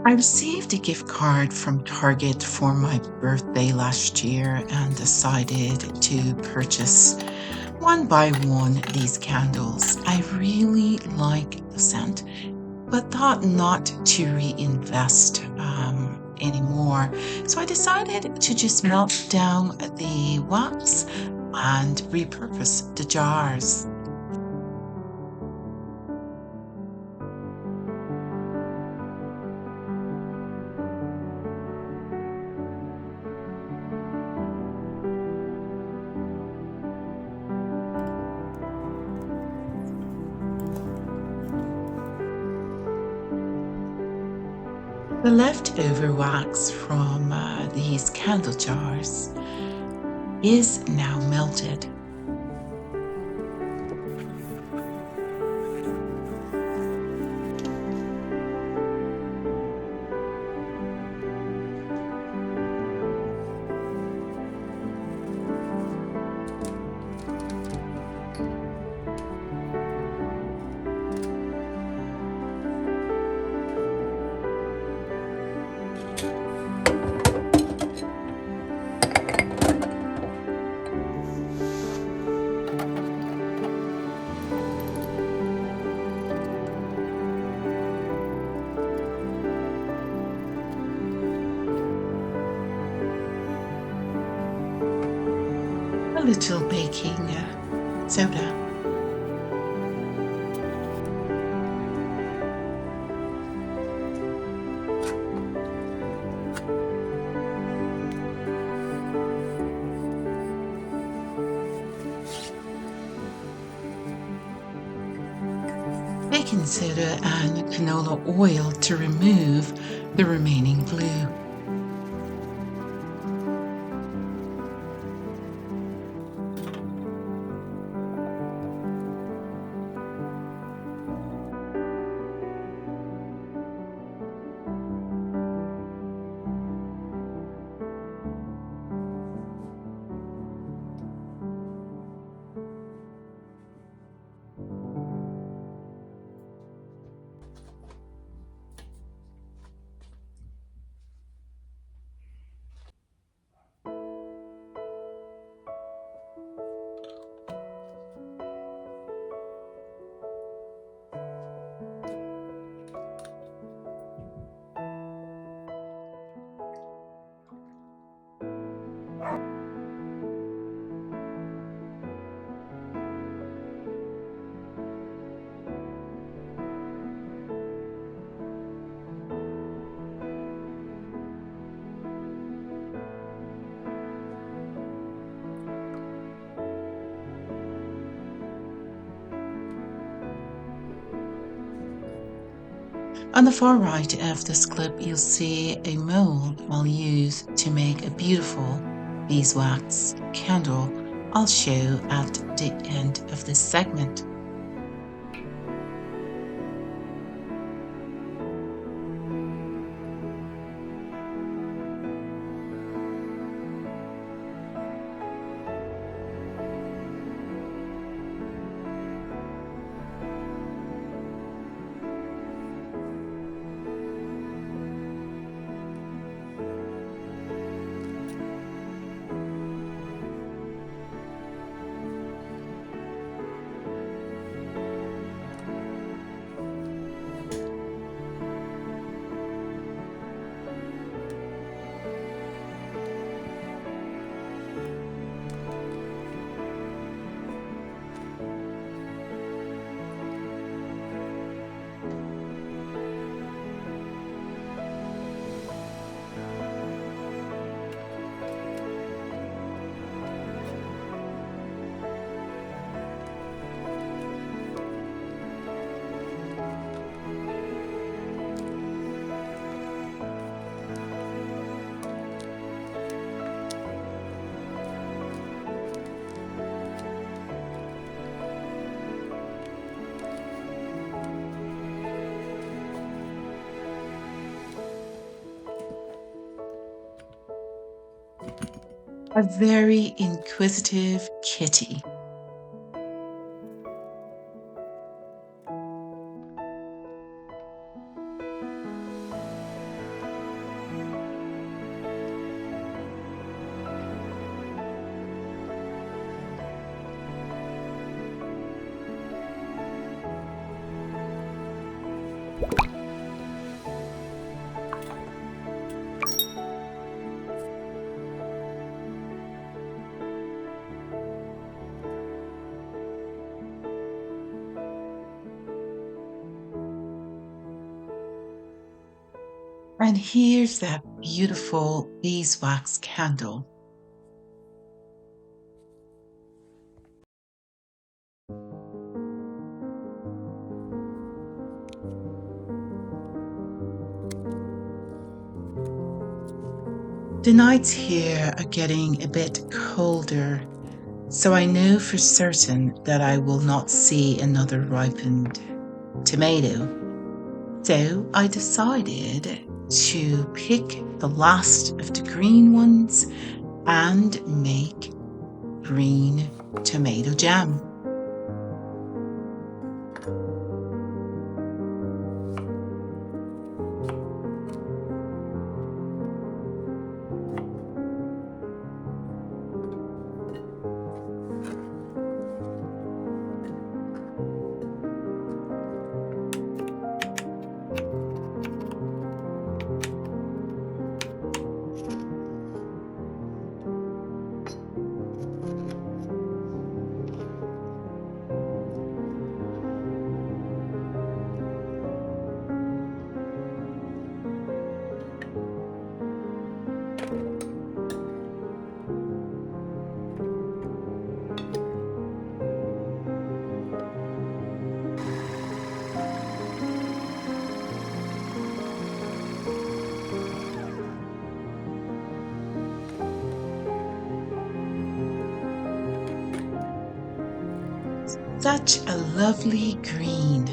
I received a gift card from Target for my birthday last year and decided to purchase one by one these candles. I really like the scent, but thought not to reinvest anymore. So I decided to just melt down the wax and repurpose the jars. The leftover wax from these candle jars is now melted. A little baking soda. Baking soda and canola oil to remove the remaining glue. On the far right of this clip, you'll see a mold I'll use to make a beautiful beeswax candle I'll show at the end of this segment. A very inquisitive kitty. And here's that beautiful beeswax candle. The nights here are getting a bit colder, so I know for certain that I will not see another ripened tomato. So I decided to pick the last of the green ones and make green tomato jam. Such a lovely green.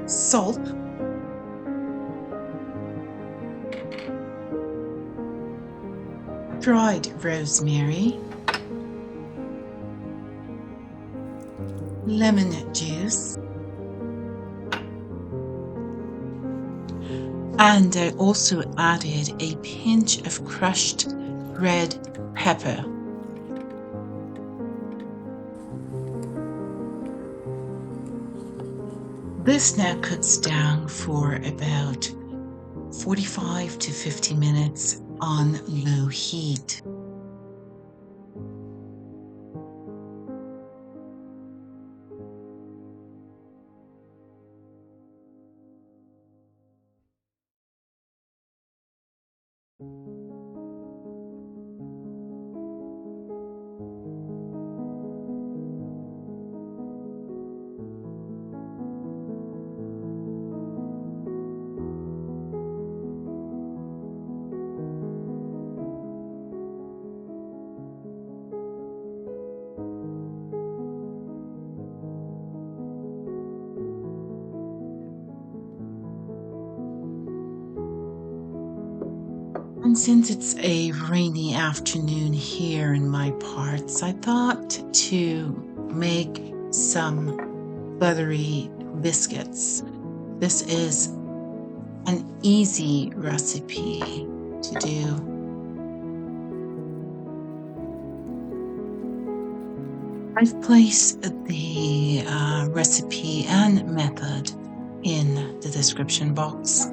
Salt, dried rosemary, lemon juice, and I also added a pinch of crushed red pepper. This now cooks down for about 45 to 50 minutes on low heat. And since it's a rainy afternoon here in my parts, I thought to make some buttery biscuits. This is an easy recipe to do. I've placed the recipe and method in the description box.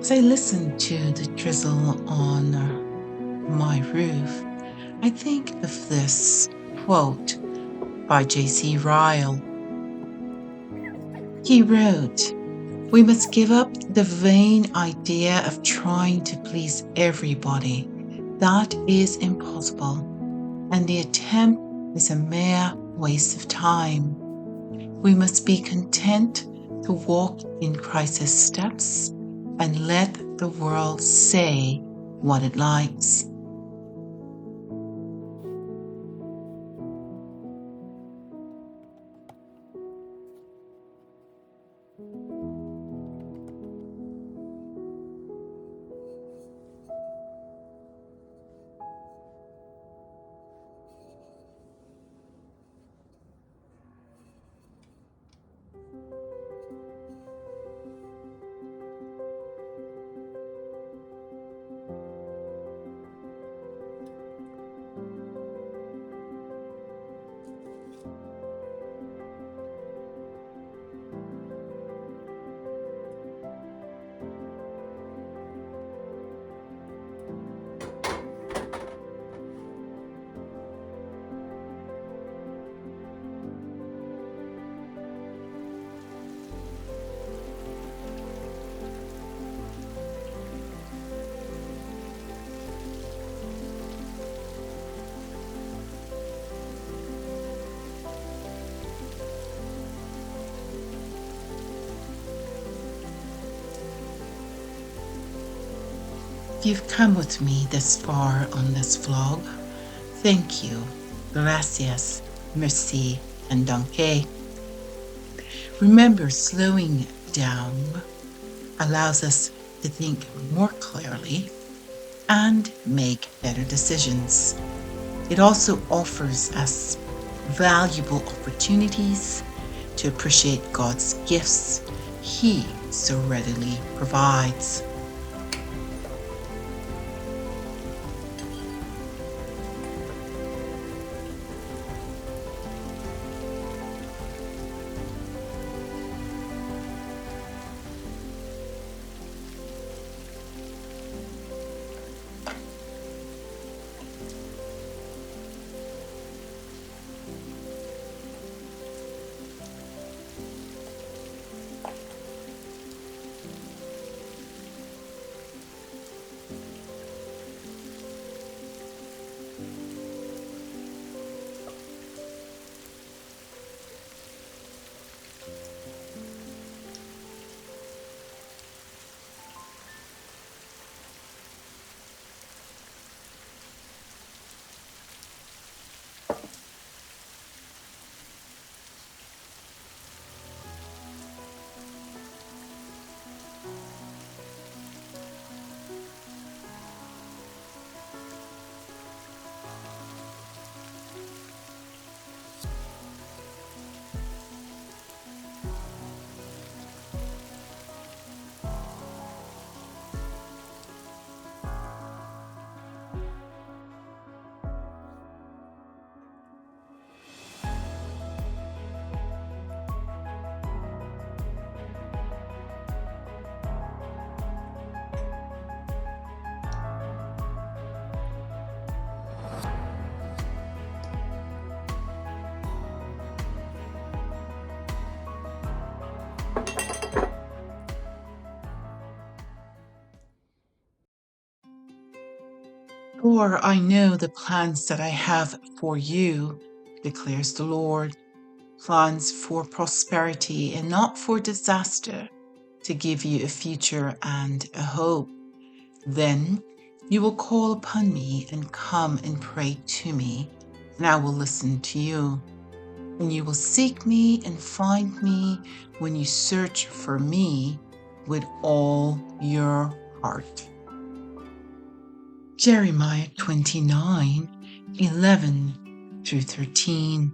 As I listen to the drizzle on my roof, I think of this quote by J.C. Ryle. He wrote, "We must give up the vain idea of trying to please everybody. That is impossible, and the attempt is a mere waste of time. We must be content to walk in Christ's steps and let the world say what it likes." If you've come with me this far on this vlog, thank you. Gracias, merci, and danke. Remember, slowing down allows us to think more clearly and make better decisions. It also offers us valuable opportunities to appreciate God's gifts He so readily provides. "For I know the plans that I have for you, declares the Lord, plans for prosperity and not for disaster, to give you a future and a hope. Then you will call upon me and come and pray to me, and I will listen to you. And you will seek me and find me when you search for me with all your heart." Jeremiah 29:11-13.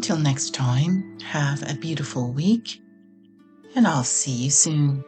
Until next time, have a beautiful week, and I'll see you soon.